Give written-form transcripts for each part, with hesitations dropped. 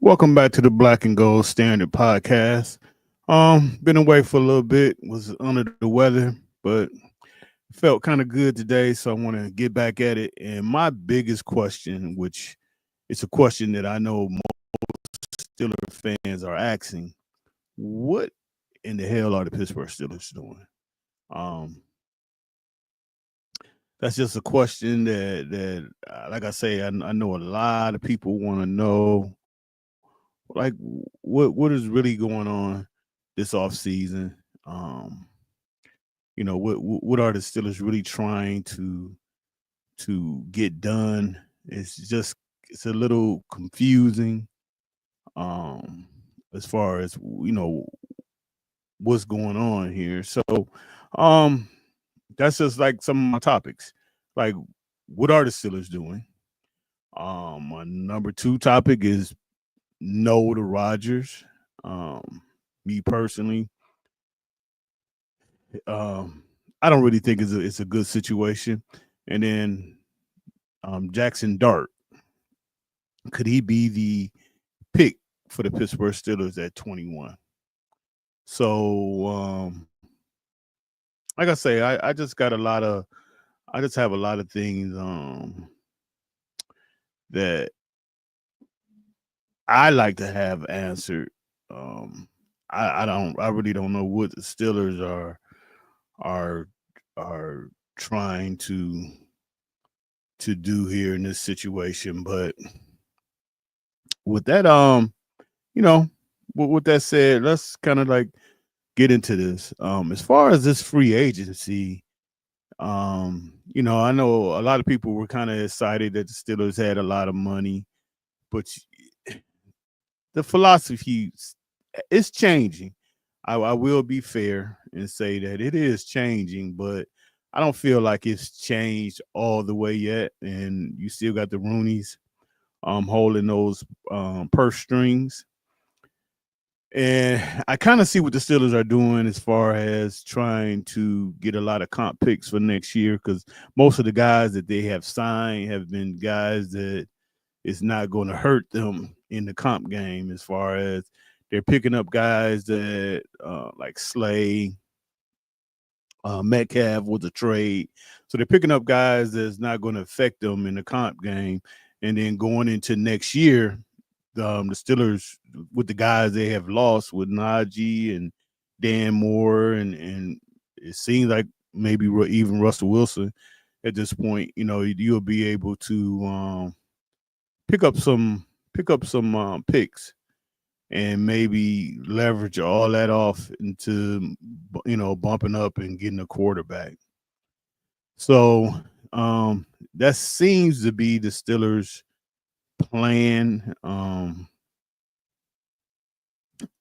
Welcome back to the Black and Gold Standard Podcast. Been away for a little bit, was under the weather, but felt kind of good today, so I want to get back at it. And my biggest question, which it's a question that I know most Steelers fans are asking, what in the hell are the Pittsburgh Steelers doing? Um, that's just a question that, like I say, I know a lot of people want to know, like what is really going on this off season. What are the Steelers really trying to get done? It's a little confusing um as far as what's going on here. So um that's just like some of my topics. Like, what are the Steelers doing? My number two topic is no to Rodgers. Me personally, um, I don't really think it's a good situation. And then Jackson Dart, could he be the pick for the Pittsburgh Steelers at 21? So, like I say, I just got I just have a lot of things that I like to have answered. Um, I really don't know what the Steelers are are trying to do here in this situation. But with that, you know, with that said, let's kind of like get into this. As far as this free agency, I know a lot of people were kind of excited that the Steelers had a lot of money, but the philosophy is changing. I will be fair and say that it is changing, but I don't feel like it's changed all the way yet. And you still got the Roonies holding those purse strings. And I kind of see what the Steelers are doing as far as trying to get a lot of comp picks for next year, because most of the guys that they have signed have been guys that it's not going to hurt them in the comp game, as far as they're picking up guys that like Slay, Metcalf was a trade. So they're picking up guys that's not going to affect them in the comp game. And then going into next year, the Steelers, with the guys they have lost with Najee and Dan Moore, and it seems like maybe even Russell Wilson at this point, you'll be able to pick up some picks and maybe leverage all that off into bumping up and getting a quarterback. So that seems to be the Steelers' plan.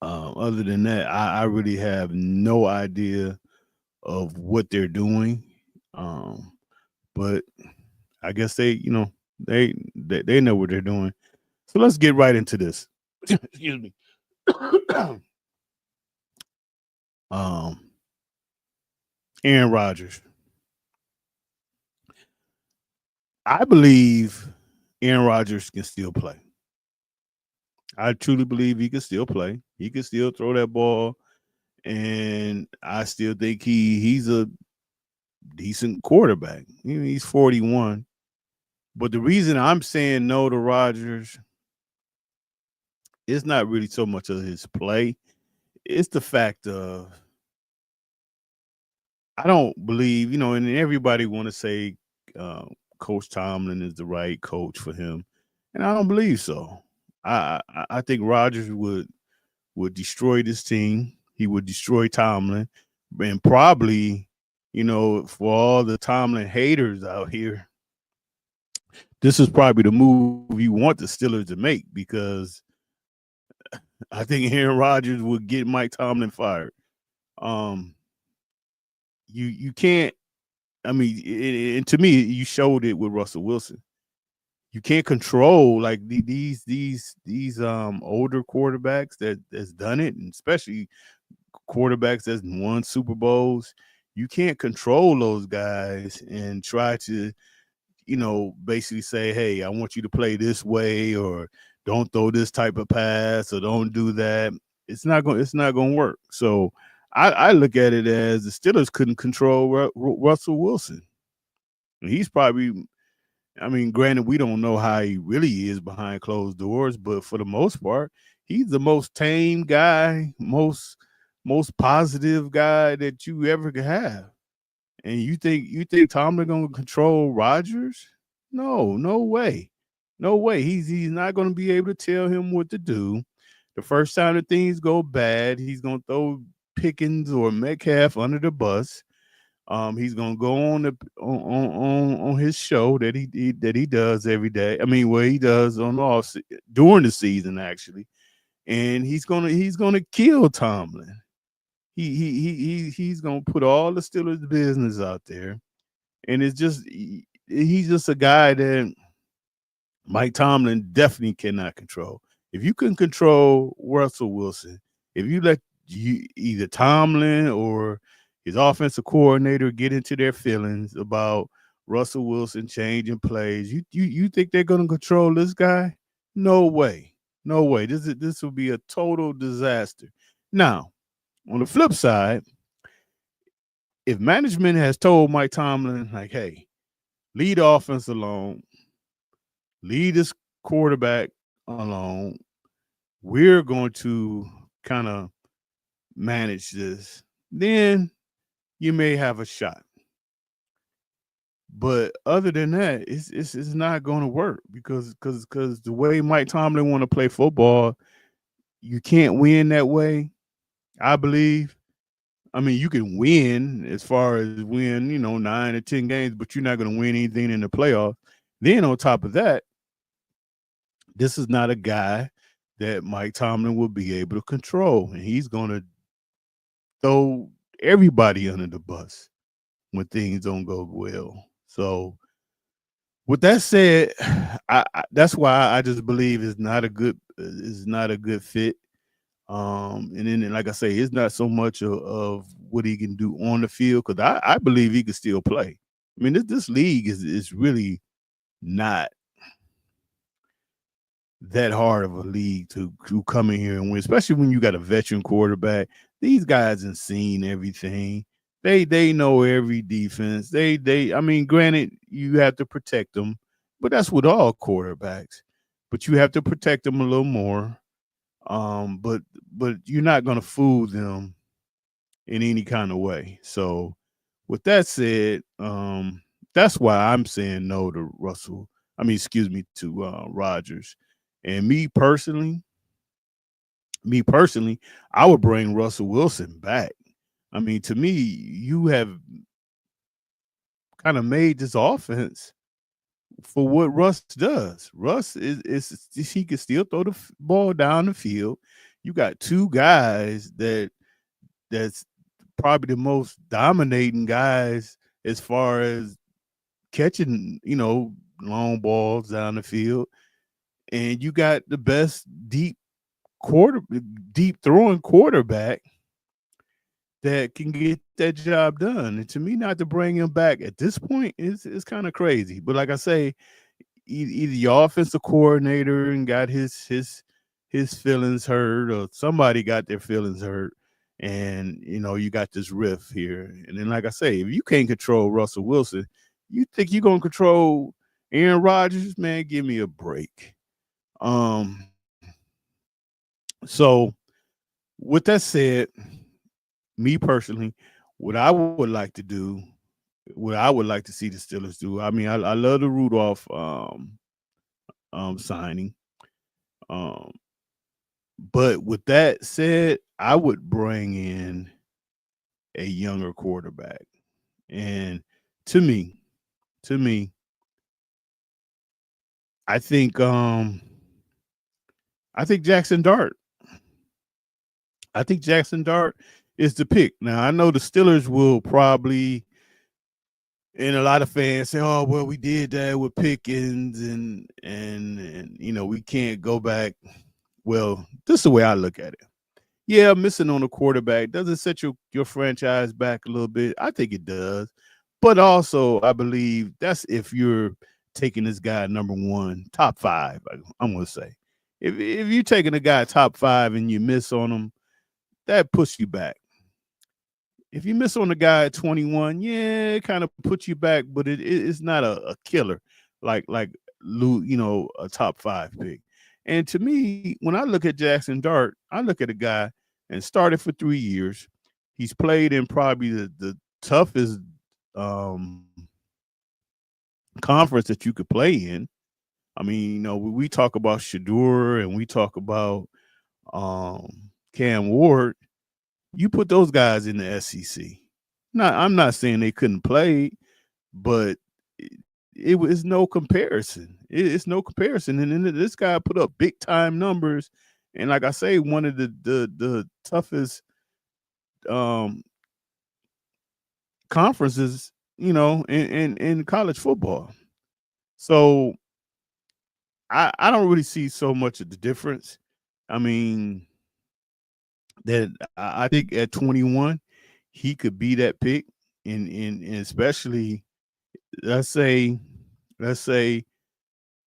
Other than that, I really have no idea of what they're doing. Um, but I guess they know what they're doing. So let's get right into this. Excuse me. um, Aaron Rodgers. I believe Aaron Rodgers can still play. I truly believe he can still play. He can still throw that ball, and I still think he's a decent quarterback. He's 41. But the reason I'm saying no to Rodgers is not really so much of his play. It's the fact of I don't believe, and everybody want to say uh, Coach Tomlin is the right coach for him, and I don't believe so. I think Rodgers would destroy this team. He would destroy Tomlin, and probably, for all the Tomlin haters out here, this is probably the move you want the Steelers to make, because I think Aaron Rodgers would get Mike Tomlin fired. Um, you can't. I mean, and to me, you showed it with Russell Wilson. You can't control like these older quarterbacks that's done it, and especially quarterbacks that's won Super Bowls. You can't control those guys and try to basically say, hey, I want you to play this way, or don't throw this type of pass or don't do that. It's not going to work. So I look at it as the Steelers couldn't control Russell Wilson. He's probably, I mean, granted, we don't know how he really is behind closed doors, but for the most part, he's the most tame guy, most positive guy that you ever could have. And you think Tomlin gonna control Rodgers? No, no way. No way. He's not gonna be able to tell him what to do. The first time that things go bad, he's gonna throw Pickens or Metcalf under the bus. He's gonna go on the on his show that he does every day. I mean, what he does on during the season actually, and he's gonna kill Tomlin. He's gonna put all the Steelers business out there, and he's just a guy that Mike Tomlin definitely cannot control. If you can control Russell Wilson, if you let either Tomlin or his offensive coordinator get into their feelings about Russell Wilson changing plays, you think they're going to control this guy? No way, no way. This will be a total disaster. Now, on the flip side, if management has told Mike Tomlin, like, hey, lead the offense alone, lead this quarterback alone, we're going to kind of manage this, then you may have a shot. But other than that, it's not going to work because the way Mike Tomlin want to play football, you can't win that way. I believe. I mean, you can win as far as win, 9 or 10 games, but you're not going to win anything in the playoffs. Then on top of that, this is not a guy that Mike Tomlin will be able to control, and he's going to throw everybody under the bus when things don't go well. So, with that said, that's why I just believe it's not a good fit. And then, like I say, it's not so much of what he can do on the field because I believe he can still play. I mean, this league is really not that hard of a league to come in here and win, especially when you got a veteran quarterback. These guys have seen everything. They know every defense. I mean, granted, you have to protect them, but that's with all quarterbacks. But you have to protect them a little more. But you're not gonna fool them in any kind of way. So with that said, that's why I'm saying no to Russell. I mean, excuse me, to Rodgers. And me personally, I would bring Russell Wilson back. I mean, to me, you have kind of made this offense for what Russ does. Russ is he can still throw the ball down the field. You got two guys that's probably the most dominating guys as far as catching, long balls down the field. And you got the best deep throwing quarterback that can get that job done. And to me, not to bring him back at this point is kind of crazy. But like I say, either your offensive coordinator and got his feelings hurt, or somebody got their feelings hurt, and you got this riff here. And then, like I say, if you can't control Russell Wilson, you think you're gonna control Aaron Rodgers? Man, give me a break. So with that said, me personally, what I would like to do, what I would like to see the Steelers do. I mean, I love the Rudolph signing. Um, but with that said, I would bring in a younger quarterback. And to me, I think Jackson Dart. I think Jackson Dart is the pick. Now I know the Steelers will probably, and a lot of fans say, "Oh, well, we did that with Pickens, and we can't go back." Well, this is the way I look at it. Yeah, missing on a quarterback doesn't set your franchise back a little bit. I think it does, but also I believe that's if you're taking this guy number one, top five. I'm going to say If you're taking a guy top 5 and you miss on him, that puts you back. If you miss on the guy at 21, yeah, it kind of puts you back, but it's not a killer like a top 5 pick. And to me, when I look at Jackson Dart, I look at a guy and started for 3 years. He's played in probably the toughest conference that you could play in. I mean, we talk about Shador and we talk about Cam Ward. You put those guys in the SEC. Now, I'm not saying they couldn't play, but it was no comparison. It's no comparison. And then this guy put up big time numbers, and like I say, one of the toughest conferences, in college football. So I don't really see so much of the difference. I mean, that I think at 21 he could be that pick, and especially let's say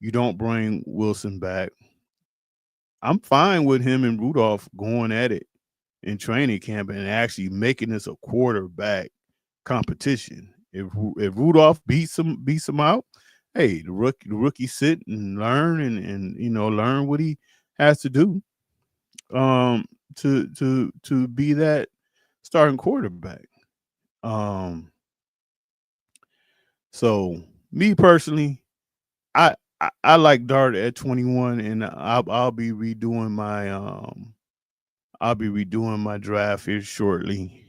you don't bring Wilson back. I'm fine with him and Rudolph going at it in training camp and actually making this a quarterback competition. If Rudolph beats him out, hey, the rookie sit and learn and learn what he has to do to be that starting quarterback. So me personally, I like Dart at 21, and I'll be redoing my draft here shortly.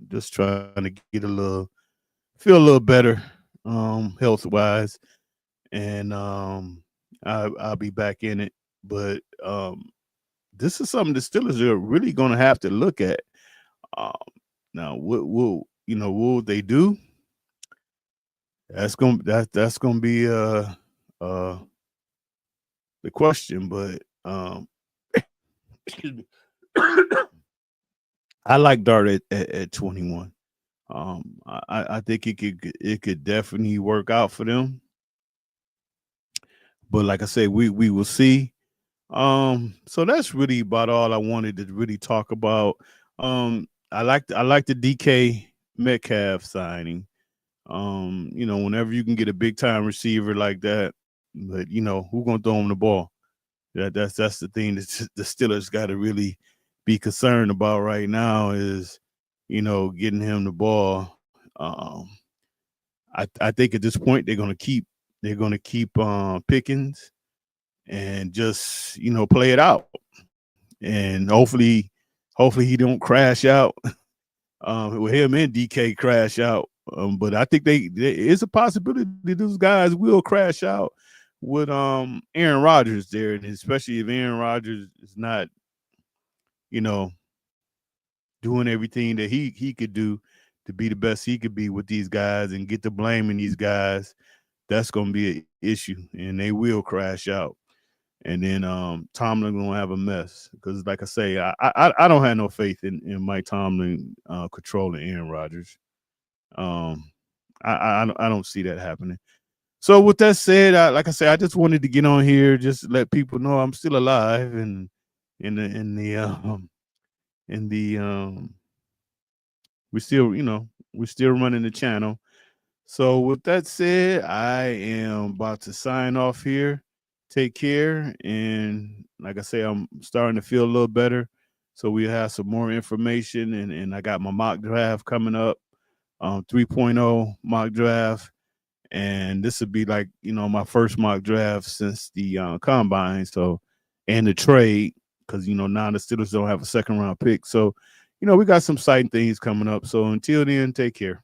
Just trying to get feel a little better health wise, and I'll be back in it. But this is something the Steelers are really going to have to look at. Now, what will they do? That's gonna be the question. But excuse me. I like Dart at 21. I think it could definitely work out for them. But like I say, we will see. So that's really about all I wanted to really talk about. I like the DK Metcalf signing. Whenever you can get a big time receiver like that, but who's gonna throw him the ball? That's the thing that the Steelers got to really be concerned about right now is, getting him the ball. I think at this point they're gonna keep Pickens and just play it out, and hopefully he don't crash out. With him and DK crash out. But I think there is a possibility that those guys will crash out with Aaron Rodgers there, and especially if Aaron Rodgers is not, doing everything that he could do to be the best he could be with these guys and get the blame in these guys. That's going to be an issue, and they will crash out. And then Tomlin gonna have a mess because, like I say, I don't have no faith in Mike Tomlin controlling Aaron Rodgers. I don't see that happening. So with that said, like I say, I just wanted to get on here just to let people know I'm still alive and we're still running the channel. So with that said, I am about to sign off here. Take care. And like I say, I'm starting to feel a little better. So we have some more information. And I got my mock draft coming up, 3.0 mock draft. And this would be like, my first mock draft since the combine. So, and the trade, because, now the Steelers don't have a second round pick. So, we got some exciting things coming up. So until then, take care.